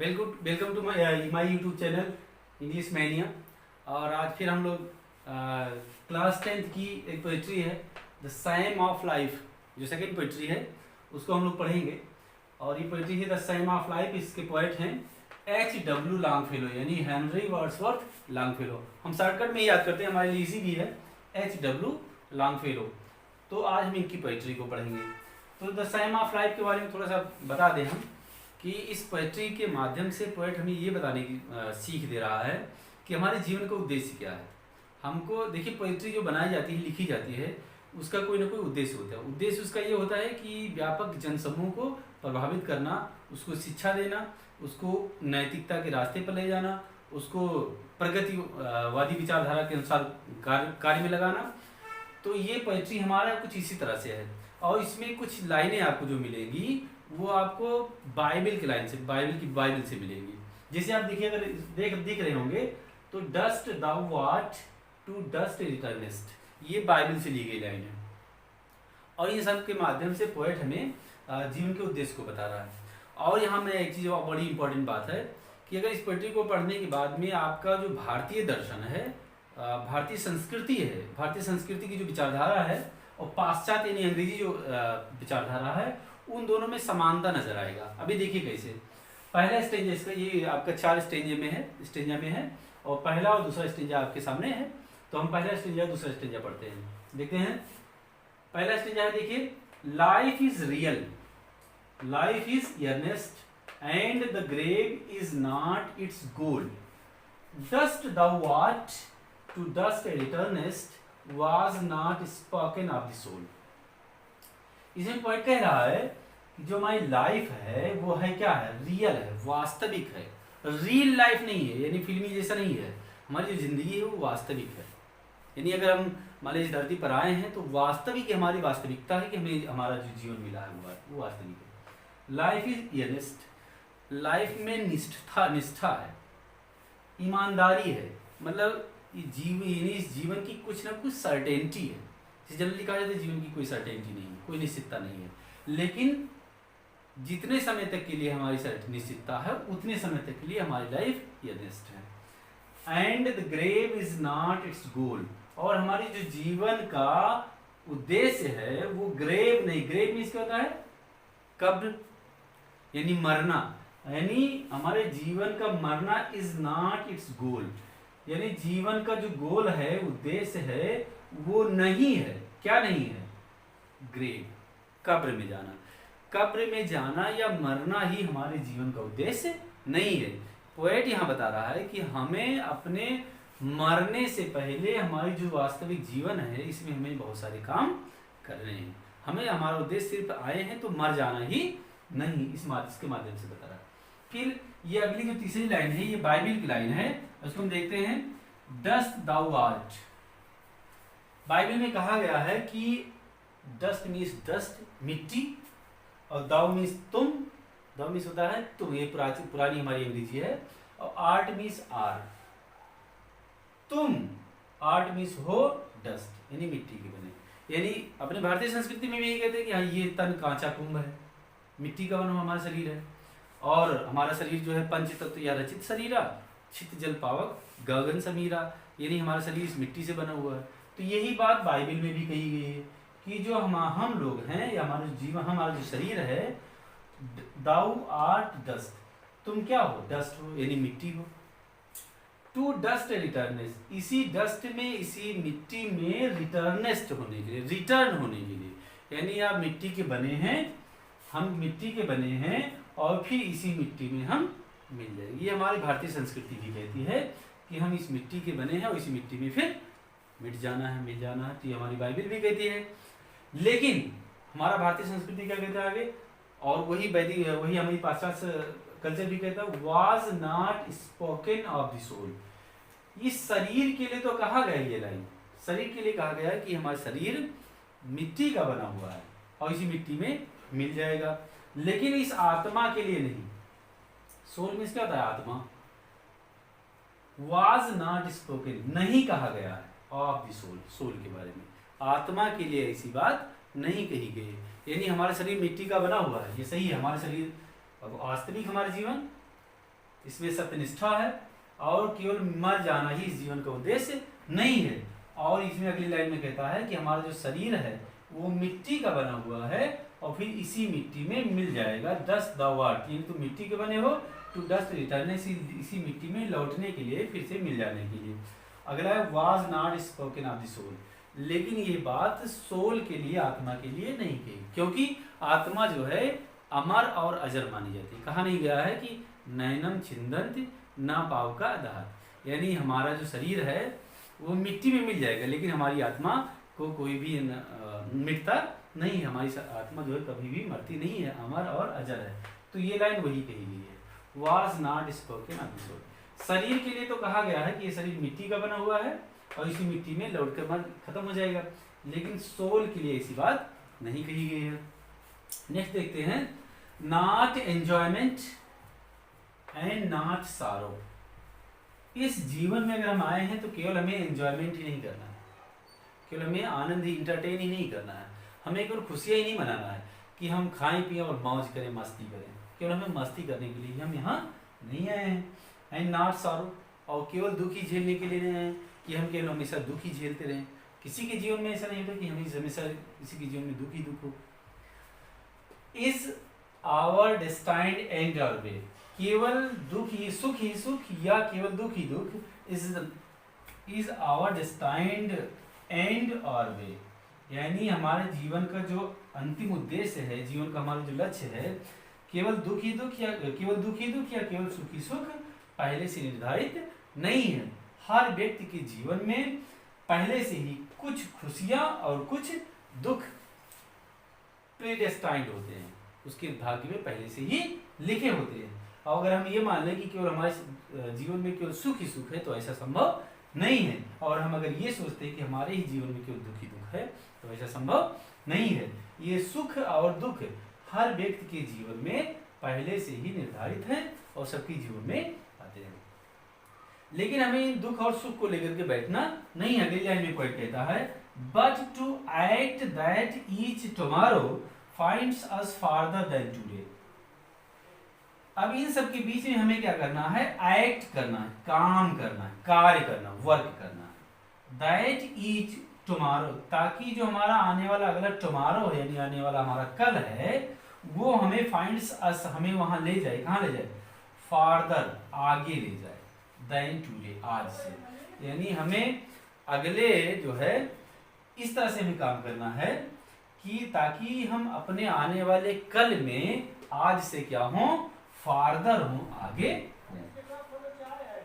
Welcome to my YouTube channel English Mania. और आज फिर हम लोग क्लास 10th की एक पोइट्री है द साइम ऑफ लाइफ, जो सेकंड पोइट्री है उसको हम लोग पढ़ेंगे। और ये पोइट्री है द साइम ऑफ लाइफ। इसके पोएट हैं H.W. लॉन्गफेलो, यानी हेनरी वर्ड्सवर्थ लॉन्गफेलो। हम शॉर्टकट में याद करते हैं, हमारे लिए इजी भी है, H.W. लॉन्गफेलो। तो आज हम इनकी पोइट्री को पढ़ेंगे। तो द साइम ऑफ लाइफ के बारे में थोड़ा सा बता दें हम कि इस पोएट्री के माध्यम से पोएट हमें ये बताने की सीख दे रहा है कि हमारे जीवन का उद्देश्य क्या है। हमको देखिए, पोएट्री जो बनाई जाती है, लिखी जाती है, उसका कोई ना कोई उद्देश्य होता है। उद्देश्य उसका ये होता है कि व्यापक जनसमूह को प्रभावित करना, उसको शिक्षा देना, उसको नैतिकता के रास्ते पर ले जाना, उसको प्रगतिवादी विचारधारा के अनुसार कार्य में लगाना। तो ये पोएट्री हमारा कुछ इसी तरह से है। और इसमें कुछ लाइनें आपको जो मिलेंगी वो आपको बाइबल की लाइन से, बाइबल से मिलेंगी। जैसे आप देखिए, अगर दिख रहे होंगे तो dust thou art to dust returnest, ये बाइबल से ली गई लाइन है। और ये सब के माध्यम से पोएट हमें जीवन के उद्देश्य को बता रहा है। और यहाँ में एक चीज़ और बड़ी इंपॉर्टेंट बात है कि अगर इस पोएट्री को पढ़ने के बाद में आपका जो भारतीय दर्शन है, भारतीय संस्कृति है, भारतीय संस्कृति की जो विचारधारा है और पाश्चात्य यानी अंग्रेजी जो विचारधारा है, उन दोनों में समानता नजर आएगा। अभी देखिए कैसे। पहला स्टेंज इसका, ये आपका 4 स्टेंजा में है और पहला और दूसरा स्टेंजा आपके सामने है। तो हम पहला स्टेंजा दूसरा स्टेंजा पढ़ते हैं, देखते हैं। पहला स्टेंजा है, देखिए, life is real, life is earnest and the grave is not its goal, dust thou art to dust returnest was not spoken of the soul। इसमें पॉइंट कह रहा है कि जो हमारी लाइफ है वो है क्या है, रियल है, वास्तविक है। रियल लाइफ नहीं है, यानी फिल्मी जैसा नहीं है। हमारी जो जिंदगी है वो वास्तविक है। यानी अगर हम मान लीजिए धरती पर आए हैं तो वास्तविक हमारी वास्तविकता है कि हमें हमारा जो जीवन मिला है वो वास्तविक है। लाइफ इज अर्नेस्ट, लाइफ में निष्ठा है, ईमानदारी है। मतलब इस जीवन की कुछ ना कुछ सर्टेनिटी है। जनरली कहा जाता है जीवन की कोई सर्टेनिटी नहीं है, कोई निश्चितता नहीं है। लेकिन जितने समय तक के लिए हमारी निश्चितता है, उतने समय तक के लिए हमारी लाइफ अर्नेस्ट है। And the grave is not its goal, और हमारी जो जीवन का उद्देश्य है वो ग्रेव नहीं। ग्रेव मीन्स क्या होता है, कब्र, यानी मरना। यानी हमारे जीवन का मरना इज नॉट इट्स गोल, यानी जीवन का जो गोल है, उद्देश्य है, वो नहीं है। क्या नहीं है? ग्रेव, कब्र में जाना। कब्र में जाना या मरना ही हमारे जीवन का उद्देश्य नहीं है। पोएट यहाँ बता रहा है कि हमें अपने मरने से पहले हमारी जो वास्तविक जीवन है, इसमें हमें बहुत सारे काम करने हैं। हमें हमारा उद्देश्य सिर्फ आए हैं तो मर जाना ही नहीं, इसके माध्यम से बता रहा है। फिर ये अगली जो तीसरी लाइन है, ये बाइबल की लाइन है, उसको हम देखते हैं। डस्ट दाउ वाट, बाइबल में कहा गया है कि डस्ट मीन्स डस्ट, मिट्टी, और दाउ मीन्स तुम। दाउ मीन्स होता है तुम, ये पुरानी हमारी अंग्रेजी है। और आर्ट मीन्स आर, तुम। आर्ट मीन्स हो, डस्ट यानी मिट्टी के बने। यानी अपने भारतीय संस्कृति में भी यही कहते हैं कि हाँ, ये तन कांचा कुंभ है, मिट्टी का बना हमारा शरीर है। और हमारा शरीर जो है पंच तत्व या रचित शरीरा, छित जल पावक गगन समीरा, यानी हमारा शरीर इस मिट्टी से बना हुआ है। तो यही बात बाइबल में भी कही गई है कि जो हम लोग हैं, या हमारा जीवन, हमारा जो शरीर है, दाउ आर्ट डस्ट, तुम क्या हो? डस्ट हो, यानी मिट्टी हो। टू डस्ट रिटर्नेस्ट, इसी डस्ट में, इसी मिट्टी में रिटर्नेस्ट होने के लिए, रिटर्न होने के लिए, यानी आप मिट्टी के बने हैं, हम मिट्टी के बने हैं, और फिर इसी मिट्टी में हम मिल जाएगी। ये हमारी भारतीय संस्कृति भी कहती है कि हम इस मिट्टी के बने हैं और इसी मिट्टी में फिर मिट जाना है, मिल जाना है। तो ये हमारी बाइबल भी कहती है। लेकिन हमारा भारतीय संस्कृति क्या कहता है आगे, और वही हमारी पाश्चात्य कल्चर भी कहता है, was not spoken of the soul. इस शरीर के लिए तो कहा गया, ये लाइन शरीर के लिए कहा गया है कि हमारा शरीर मिट्टी का बना हुआ है और इसी मिट्टी में मिल जाएगा, लेकिन इस आत्मा के लिए नहीं। सोल मीन्स क्या होता है? आत्मा। वाज नॉट स्पोकन, नहीं कहा गया है ऑफ द सोल, सोल के बारे में, आत्मा के लिए ऐसी बात नहीं कही गई। यानी हमारा शरीर मिट्टी का बना हुआ है, ये सही है। हमारा शरीर वास्तविक, हमारा जीवन इसमें सत्यनिष्ठा है और केवल मर जाना ही इस जीवन का उद्देश्य नहीं है। और इसमें अगली लाइन में कहता है कि हमारा जो शरीर है वो मिट्टी का बना हुआ है और फिर इसी मिट्टी में मिल जाएगा। डस्ट द वर्ड, यानी तुम मिट्टी के बने हो, टू डस्ट रिटर्न, इसी मिट्टी में लौटने के लिए, फिर से मिल जाने के लिए। अगला है was not spoken of the soul, लेकिन ये बात सोल के लिए, आत्मा के लिए नहीं कही, क्योंकि आत्मा जो है अमर और अजर मानी जाती है। कहा नहीं गया है कि नैनम छिंदंत ना पाव का आधार, यानी हमारा जो शरीर है वो मिट्टी में मिल जाएगा, लेकिन हमारी आत्मा को कोई भी मिटता नहीं, हमारी आत्मा जो है कभी भी मरती नहीं है, अमर और अजर है। तो ये लाइन वही कही गई है, was not spoken of the soul. शरीर के लिए तो कहा गया है कि ये शरीर मिट्टी का बना हुआ है और इसी मिट्टी में लौट कर मर खत्म हो जाएगा, लेकिन सोल के लिए ऐसी बात नहीं कही गई है। नेक्स्ट देखते हैं, नॉट एंजॉयमेंट एंड नॉट सारो। इस जीवन में अगर हम आए हैं तो केवल हमें एंजॉयमेंट ही नहीं करना है, केवल हमें आनंद ही, इंटरटेन ही नहीं करना है, हमें केवल खुशियाँ ही नहीं मनाना है कि हम खाएं पिएं और मौज करें, मस्ती करें। केवल हमें मस्ती करने के लिए हम यहाँ नहीं आए हैं। एंड नॉट सारो, और केवल दुख ही झेलने के लिए नहीं आए कि हम केवल हमेशा दुख ही झेलते रहें। किसी के जीवन में ऐसा नहीं होता कि हमेशा किसी के जीवन में दुख ही दुख हो। Is our destined and or वे, केवल दुख ही सुख या केवल दुख ही दुख, is our destined and or वे, यानी हमारे जीवन का जो अंतिम उद्देश्य है, जीवन का हमारा जो लक्ष्य है, केवल दुख ही दुख या केवल सुख ही सुख पहले से निर्धारित नहीं है। हर व्यक्ति के जीवन में पहले से ही कुछ खुशियां और कुछ दुख प्रीडेस्टाइन्ड होते हैं, उसके भाग्य में पहले से ही लिखे होते हैं। और अगर हम ये मान लें कि केवल हमारे जीवन में केवल सुख ही सुख है तो ऐसा संभव नहीं है। और हम अगर ये सोचते हैं कि हमारे ही जीवन में केवल दुख ही दुख है तो ऐसा संभव नहीं है। ये सुख और दुख हर व्यक्ति के जीवन में पहले से ही निर्धारित है और सबके जीवन में आते हैं, लेकिन हमें दुख और सुख को लेकर के बैठना नहीं है। अगली लाइन में पॉइंट कहता है, but to act that each tomorrow finds us farther than today. अब इन सब के बीच में हमें क्या करना है, एक्ट करना है, काम करना है, कार्य करना, वर्क करना है। दैट ईच टुमारो, ताकि जो हमारा आने वाला अगला टुमारो है, यानी आने वाला हमारा कल है, वो हमें फाइंड्स अस, हमें वहां ले जाए। कहाँ ले जाए, फार्दर, आगे ले जाए, देन टुडे, आज से। यानी हमें अगले जो है इस तरह से हमें काम करना है कि ताकि हम अपने आने वाले कल में आज से क्या हो, फार्दर हो, आगे।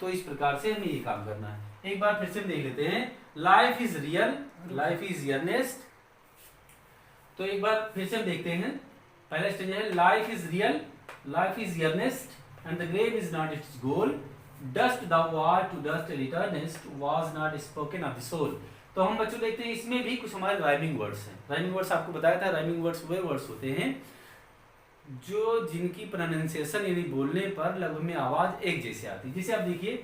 तो इस प्रकार से हमें ये काम करना है। एक बार फिर से देख लेते हैं, life is real, life is earnest. तो एक बार फिर से हम देखते हैं, पहला स्टेज है, life is real, life is earnest and the grave is not its goal, dust thou art to dust returnest was not spoken of the soul. तो हम बच्चों देखते हैं इसमें भी कुछ हमारे राइमिंग वर्ड्स हैं। राइमिंग वर्ड्स आपको बताया था, राइमिंग वर्ड्स वे वर्ड्स होते हैं जो जिनकी प्रोनाउंसिएशन यानी बोलने पर लगभग में आवाज एक जैसे आती है। जैसे आप देखिए,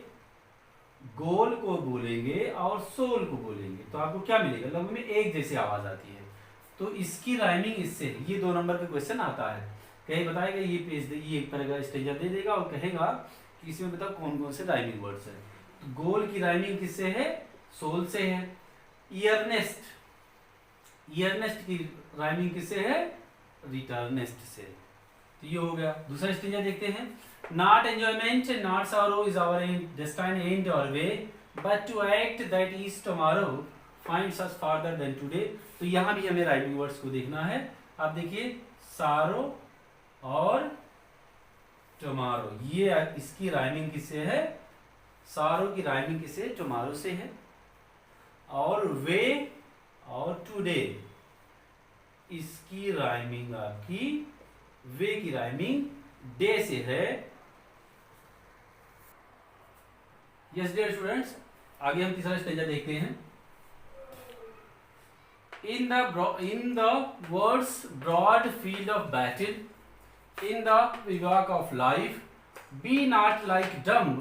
गोल को बोलेंगे और सोल को बोलेंगे तो आपको क्या मिलेगा, लगभग में एक जैसी आवाज आती है। तो इसकी राइमिंग इससे, ये 2 नंबर का क्वेश्चन आता है, कहीं बताएगा ये पेज दे, ये एक तरह का स्टेजा दे देगा और कहेगा कि इसमें बताओ कौन कौन से राइमिंग वर्ड्स है। तो गोल की राइमिंग किससे है, सोल से है। ईयरनेस्ट, ईयरनेस्ट की राइमिंग किससे है, रिटर्नेस्ट से। तो ये हो गया। दूसरा स्टेजा देखते हैं, not enjoyment not sorrow is our destined end or way, but to act that is tomorrow finds us farther than today. तो यहाँ भी हमें राइमिंग वर्ड्स को देखना है। आप देखिए, सारो और टुमारो, ये इसकी राइमिंग किससे है, सारो की राइमिंग किससे, टुमारो से है। और वे और टुडे, इसकी राइमिंग आपकी, वे की राइमिंग डे से है। यस डियर स्टूडेंट्स, आगे हम तीसरा स्टेजा देखते हैं। In the world's broad field of battle, in the bivouac of life, be not like dumb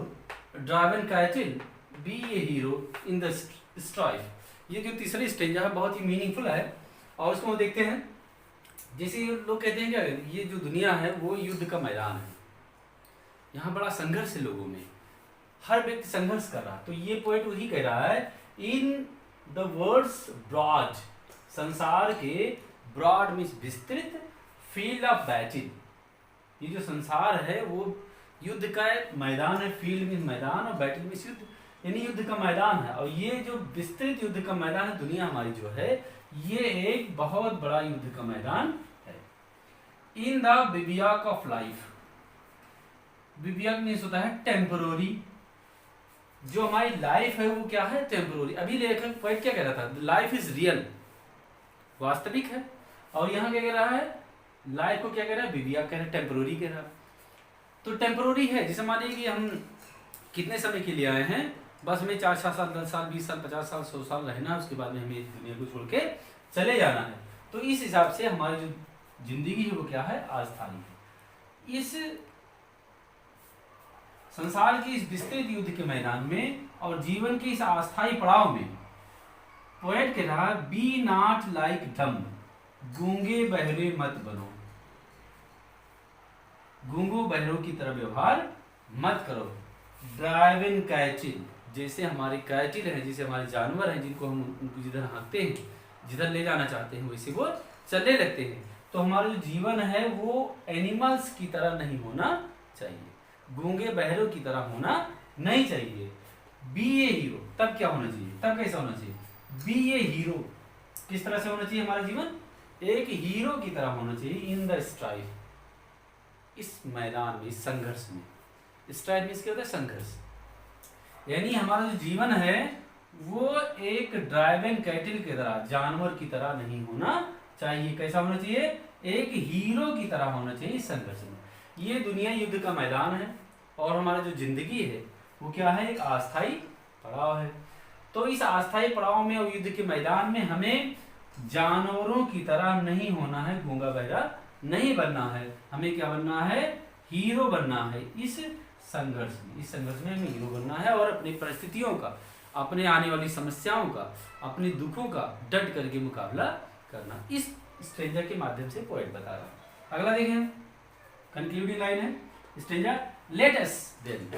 driven cattle, be a hero in the strife। ये जो तीसरी स्टेज है बहुत ही मीनिंगफुल है और उसको हम देखते हैं। जैसे लोग कहते हैं क्या, ये जो दुनिया है वो युद्ध का मैदान है, यहाँ बड़ा संघर्ष है लोगों में, हर व्यक्ति संघर्ष कर रहा। तो ये पोएट वही कह रहा है, इन द वर्ड्स ब्रॉड, संसार के ब्रॉड मीन्स विस्तृत, फील्ड ऑफ बैटल, ये जो संसार है वो युद्ध का मैदान है। फील्ड मीन्स मैदान और बैटल मीन्स युद्ध, यानी युद्ध का मैदान है। और ये जो विस्तृत युद्ध का मैदान है, दुनिया हमारी जो है ये एक बहुत बड़ा युद्ध का मैदान है। In the bivouac of life, bivouac means होता है टेम्पररी, जो हमारी लाइफ है वो क्या है, टेम्पररी। अभी लेखक पोएट क्या कह रहा था, लाइफ इज रियल, वास्तविक है। और यहाँ क्या कह रहा है, लाइफ को क्या कह रहा है, बिबियाक कह रहा है, टेम्पररी कह रहा है। तो टेम्पररी है, जैसे मानिए कि हम कितने समय के लिए आए हैं, बस हमें 4 साल 10 साल 20 साल 50 साल 100 साल रहना है, उसके बाद में हमें इस दुनिया को छोड़ के चले जाना है। तो इस हिसाब से हमारी जो जिंदगी है वो क्या है, अस्थायी है। इस संसार के इस विस्तृत युद्ध के मैदान में और जीवन के इस अस्थायी पड़ाव में पोएट कह रहा है, बी नॉट लाइक डम, गूंगे बहरे मत बनो, गूंगो बहरों की तरह व्यवहार मत करो। ड्राइव इन कैचिल, जैसे हमारे कैटिल हैं, जैसे हमारे जानवर हैं जिनको हम उनको जिधर हाँकते हैं, जिधर ले जाना चाहते हैं वैसे वो चलने लगते हैं। तो हमारा जो जीवन है वो एनिमल्स की तरह नहीं होना चाहिए, गूंगे बहरों की तरह होना नहीं चाहिए। बी ए हीरो, तब क्या होना चाहिए, तब कैसा होना चाहिए, बी ए हीरो, किस तरह से होना चाहिए हमारा जीवन, एक हीरो की तरह होना चाहिए। इन द स्ट्राइफ, इस मैदान में, इस संघर्ष में। स्ट्राइफ मीन्स क्या होता है, संघर्ष। यानी हमारा जो जीवन है वो एक ड्राइविंग कैटिल की तरह, जानवर की तरह नहीं होना चाहिए। कैसा होना चाहिए, एक हीरो की तरह होना चाहिए इस संघर्ष में। ये दुनिया युद्ध का मैदान है और हमारा जो जिंदगी है वो क्या है, एक अस्थायी पड़ाव है। तो इस अस्थायी पड़ाव में और युद्ध के मैदान में हमें जानवरों की तरह नहीं होना है, गूंगा बहरा नहीं बनना है, हमें क्या बनना है, हीरो बनना है इस संघर्ष में। इस संघर्ष में हमें हीरो बनना है और अपनी परिस्थितियों का, अपने आने वाली समस्याओं का, अपने दुखों का डट करके मुकाबला करना, इस स्ट्रेंजर के माध्यम से पोएट बता रहा है। अगला देखें, कंक्लूडिंग लाइन है, स्ट्रेंजर लेट अस देन।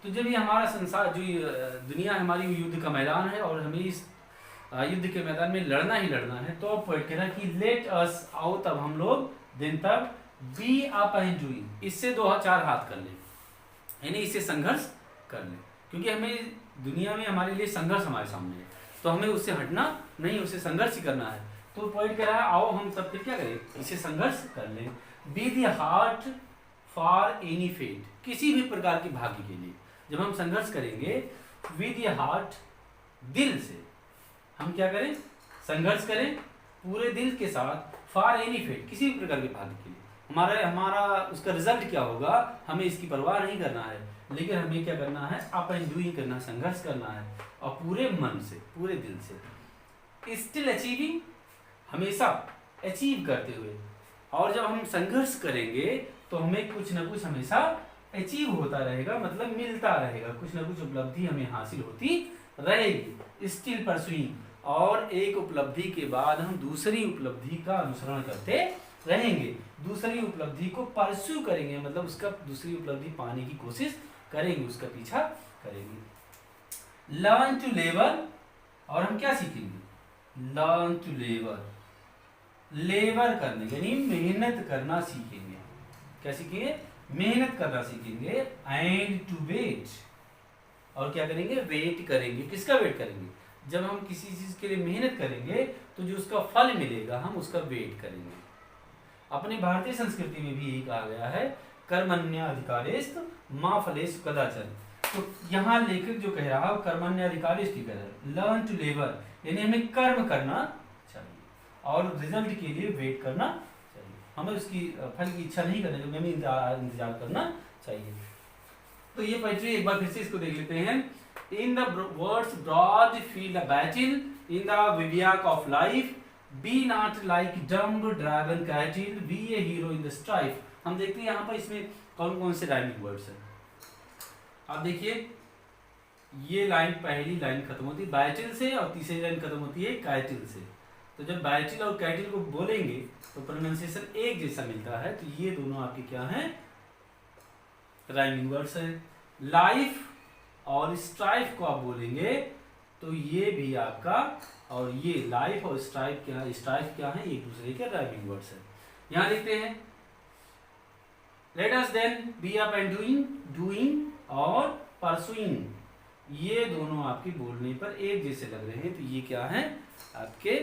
तो जब ये हमारा संसार, जो दुनिया हमारी युद्ध का मैदान है और हमें इस युद्ध के मैदान में लड़ना ही लड़ना है, तो अब पोएट कह रहा है कि लेट अस, आओ तब हम लोग दिन तक बी अप एंड डूइंग, इससे 2-4 हाथ कर लें, यानी इससे संघर्ष कर लें। क्योंकि हमें दुनिया में हमारे लिए संघर्ष हमारे सामने है, तो हमें उससे हटना नहीं, उससे संघर्ष ही करना है। तो पॉइंट कह रहा है, आओ हम तब फिर क्या करें, इसे संघर्ष कर लें। Be the heart for any fate, किसी भी प्रकार की भाग्य के लिए जब हम संघर्ष करेंगे, विद द हार्ट, दिल से हम क्या करें, संघर्ष करें पूरे दिल के साथ, फॉर एनी फेट, किसी भी प्रकार के भाग्य के लिए। हमारा उसका रिजल्ट क्या होगा, हमें इसकी परवाह नहीं करना है, लेकिन हमें क्या करना है, अप एंड डूइंग करना, संघर्ष करना है, और पूरे मन से, पूरे दिल से। स्टिल अचीविंग, हमेशा अचीव करते हुए। और जब हम संघर्ष करेंगे तो हमें कुछ ना कुछ हमेशा अचीव होता रहेगा, मतलब मिलता रहेगा, कुछ ना कुछ उपलब्धि हमें हासिल होती रहेगी। स्टिल परसुइंग, और एक उपलब्धि के बाद हम दूसरी उपलब्धि का अनुसरण करते रहेंगे, दूसरी उपलब्धि को परस्यू करेंगे, मतलब उसका दूसरी उपलब्धि पाने की कोशिश करेंगे, उसका पीछा करेंगे। लर्न टू लेबर, और हम क्या सीखेंगे, लर्न टू लेबर, लेबर करने यानी मेहनत करना सीखेंगे। क्या सीखेंगे, मेहनत करना सीखेंगे। एंड टू वेट, और क्या करेंगे, वेट करेंगे। किसका वेट करेंगे, जब हम किसी चीज के लिए मेहनत करेंगे तो जो उसका फल मिलेगा हम उसका वेट करेंगे। अपनी भारतीय संस्कृति में भी यही कहा गया है, कर्मण्यधिकारेस्तु मा फलेषु कदाचन। तो यहाँ लेखक जो कह रहा है कर्मण्यधिकारेस्तु कह रहा है, लर्न टू लेबर, यानी हमें कर्म करना चाहिए और रिजल्ट के लिए वेट करना चाहिए, हमें उसकी फल की इच्छा नहीं करना चाहिए, हमें इंतजार करना चाहिए। तो ये पोएट्री एक बार फिर से इसको देख लेते हैं। In the world's broad field a battle, in the bivouac of life, be not like dumb driven cattle, be a hero in the strife. हम देखते हैं यहाँ पर इसमें कौन कौन से राइमिंग वर्ड्स हैं। आप देखिए, ये लाइन, पहली लाइन खत्म होती है बैटल से और तीसरी लाइन खत्म होती है कैटिल से। तो जब बैटल और कैटिल को बोलेंगे तो प्रोनाउंसिएशन एक जैसा मिलता है, तो ये दोनों आपके क्या हैं, राइमिंग वर्ड्स है। लाइफ और स्ट्राइफ को आप बोलेंगे तो ये भी आपका, और ये लाइफ और स्ट्राइफ क्या है, एक दूसरे के राइमिंग वर्ड्स है। यहां लिखते हैं let us then be up and doing और परसुइंग, ये दोनों आपके बोलने पर एक जैसे लग रहे हैं, तो ये क्या है आपके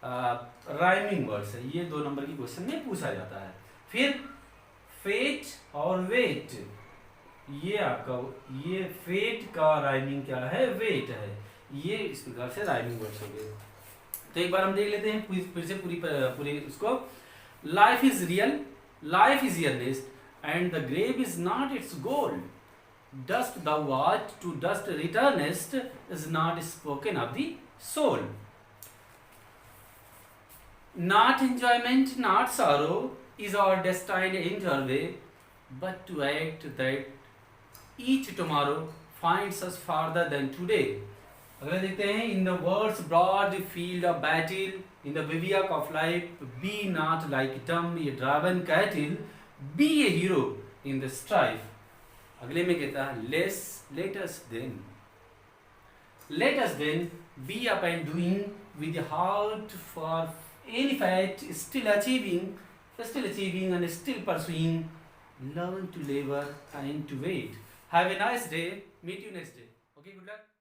राइमिंग वर्ड्स है। ये 2 नंबर की क्वेश्चन में पूछा जाता है। फिर फेट और वेट, ये आपका, ये फेट का राइमिंग क्या है, वेट है। ये इस प्रकार से राइमिंग वर्ड्स हो गए। तो एक बार हम देख लेते हैं फिर से पूरी उसको। Life is real, life is earnest, and the grave is not its goal. Dust thou art, to dust returnest, is not spoken of the soul. Not enjoyment, not sorrow, is our destined end or way, but to act that each tomorrow finds us farther than today. अगला देखते हैं, in the world's broad field of battle, in the bivouac of life, be not like dumb a driven cattle, be a hero in the strife. अगले में कहता है let us then be up and doing with the heart for any fact, still achieving and still pursuing, learn to labor and to wait. Have a nice day, meet you next day. Okay, good luck.